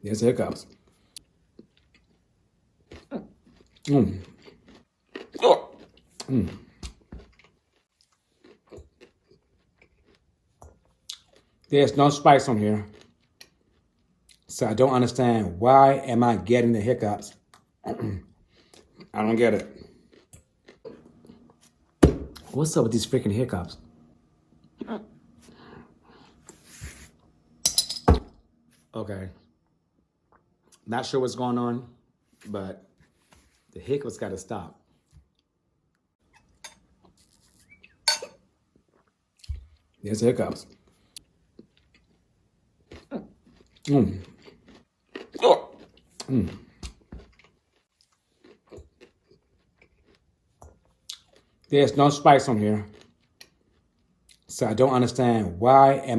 There's hiccups. Mm. Oh. Mm. There's no spice on here. So I don't understand why am I getting the hiccups. I don't get it. What's up with these freaking hiccups? Okay. Not sure what's going on, but the hiccups got to stop. There's hiccups. Mm. Oh. Mm. There's no spice on here. So I don't understand why am